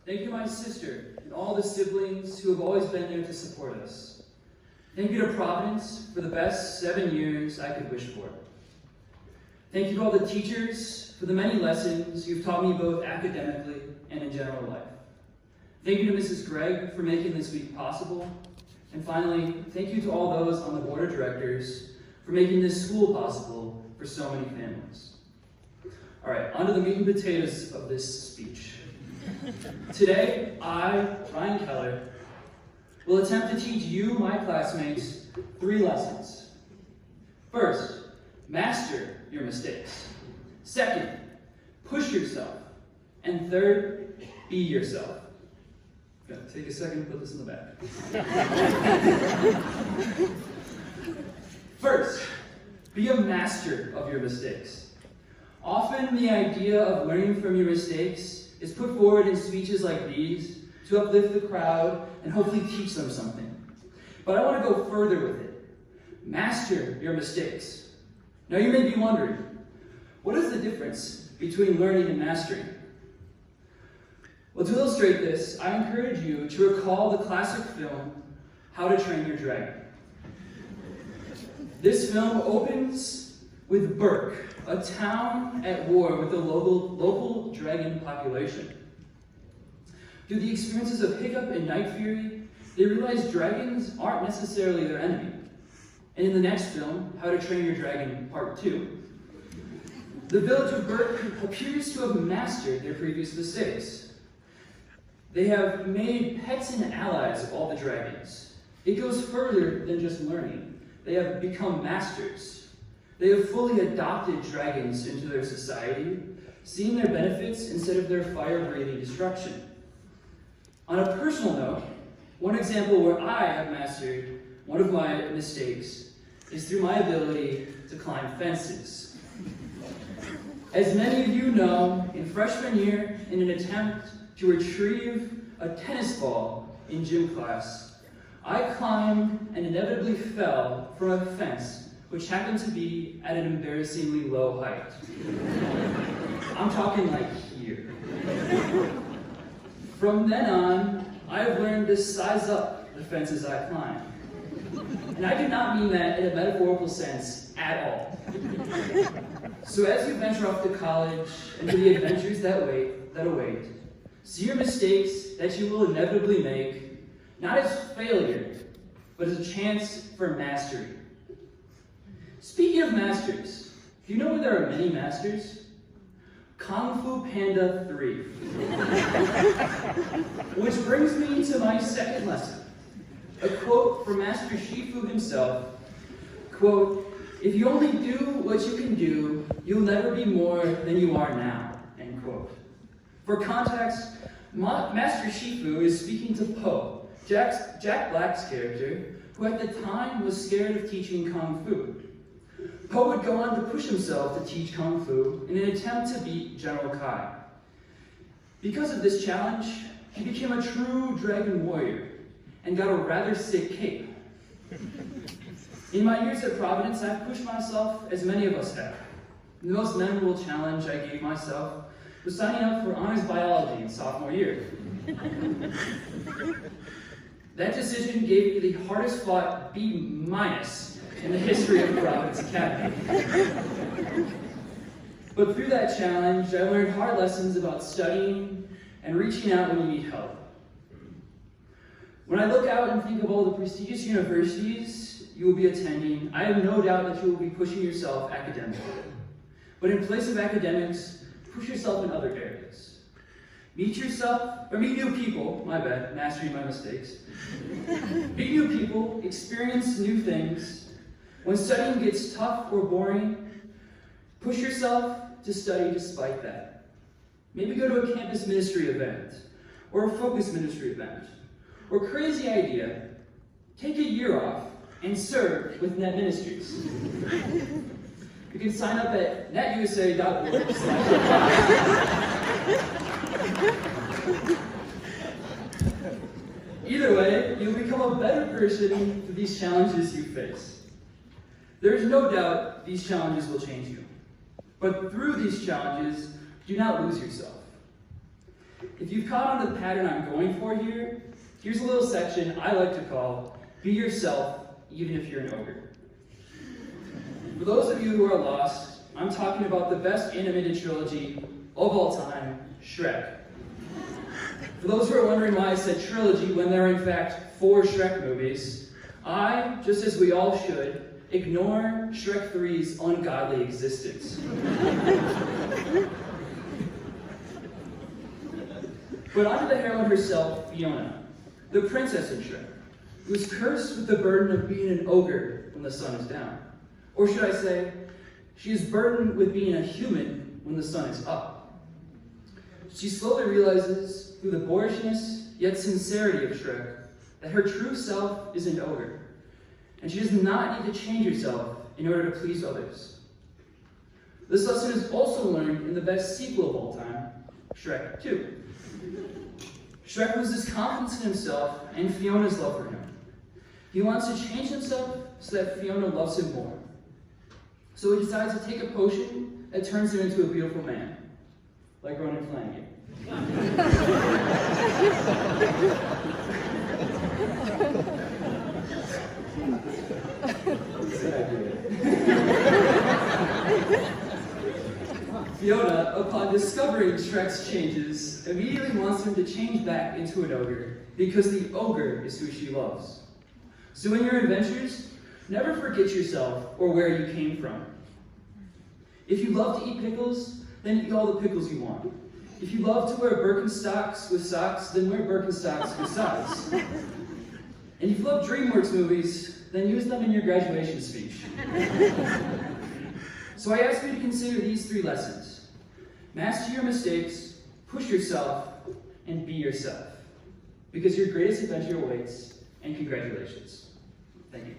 Thank you to my sister and all the siblings who have always been there to support us. Thank you to Providence for the best 7 years I could wish for. Thank you to all the teachers for the many lessons you've taught me both academically and in general life. Thank you to Mrs. Gregg for making this week possible. And finally, thank you to all those on the board of directors for making this school possible for so many families. All right, on to the meat and potatoes of this speech. Today, I, Ryan Keller, will attempt to teach you, my classmates, 3 lessons. First, master your mistakes. Second, push yourself. And third, be yourself. Take a second to put this in the back. First, be a master of your mistakes. Often the idea of learning from your mistakes is put forward in speeches like these to uplift the crowd and hopefully teach them something. But I want to go further with it. Master your mistakes. Now you may be wondering, what is the difference between learning and mastering? Well, to illustrate this, I encourage you to recall the classic film, How to Train Your Dragon. This film opens with Burke, a town at war with the local dragon population. Through the experiences of Hiccup and Night Fury, they realize dragons aren't necessarily their enemy. And in the next film, How to Train Your Dragon Part 2, the village of Burke appears to have mastered their previous mistakes. They have made pets and allies of all the dragons. It goes further than just learning. They have become masters. They have fully adopted dragons into their society, seeing their benefits instead of their fire-breathing destruction. On a personal note, one example where I have mastered one of my mistakes is through my ability to climb fences. As many of you know, in freshman year, in an attempt to retrieve a tennis ball in gym class, I climbed and inevitably fell from a fence which happened to be at an embarrassingly low height. I'm talking like here. From then on, I have learned to size up the fences I climb. And I do not mean that in a metaphorical sense at all. So as you venture off to college and to the adventures that await, see your mistakes that you will inevitably make, not as failure, but as a chance for mastery. Speaking of masters, do you know where there are many masters? Kung Fu Panda 3. Which brings me to my second lesson. A quote from Master Shifu himself, quote, "If you only do what you can do, you'll never be more than you are now," end quote. For context, Master Shifu is speaking to Po, Jack Black's character, who at the time was scared of teaching Kung Fu. Po would go on to push himself to teach Kung Fu in an attempt to beat General Kai. Because of this challenge, he became a true dragon warrior and got a rather sick cape. In my years at Providence, I've pushed myself as many of us have. The most memorable challenge I gave myself was signing up for honors biology in sophomore year. That decision gave me the hardest fought B- in the history of Providence Academy. But through that challenge, I learned hard lessons about studying and reaching out when you need help. When I look out and think of all the prestigious universities you will be attending, I have no doubt that you will be pushing yourself academically. But in place of academics, push yourself in other areas. Meet new people, mastering my mistakes. Meet new people, experience new things. When studying gets tough or boring, push yourself to study despite that. Maybe go to a campus ministry event, or a focus ministry event, or crazy idea, take a year off and serve with Net Ministries. You can sign up at netusa.org. Either way, you'll become a better person for these challenges you face. There is no doubt these challenges will change you. But through these challenges, do not lose yourself. If you've caught on the pattern I'm going for here, here's a little section I like to call Be Yourself, Even If You're an Ogre. For those of you who are lost, I'm talking about the best animated trilogy of all time, Shrek. For those who are wondering why I said trilogy when there are in fact 4 Shrek movies, I, just as we all should, ignore Shrek 3's ungodly existence. But onto the heroine herself, Fiona, the princess in Shrek, who is cursed with the burden of being an ogre when the sun is down. Or should I say, she is burdened with being a human when the sun is up. She slowly realizes, through the boorishness yet sincerity of Shrek, that her true self is an ogre, and she does not need to change herself in order to please others. This lesson is also learned in the best sequel of all time, Shrek 2. Shrek loses confidence in himself and Fiona's love for him. He wants to change himself so that Fiona loves him more. So he decides to take a potion that turns him into a beautiful man, like Ronan Flanagan. Fiona, upon discovering Shrek's changes, immediately wants him to change back into an ogre, because the ogre is who she loves. So in your adventures, never forget yourself or where you came from. If you love to eat pickles, then eat all the pickles you want. If you love to wear Birkenstocks with socks, then wear Birkenstocks with socks. And if you love Dreamworks movies, then use them in your graduation speech. So I ask you to consider these 3 lessons. Master your mistakes, push yourself, and be yourself. Because your greatest adventure awaits, and congratulations. Thank you.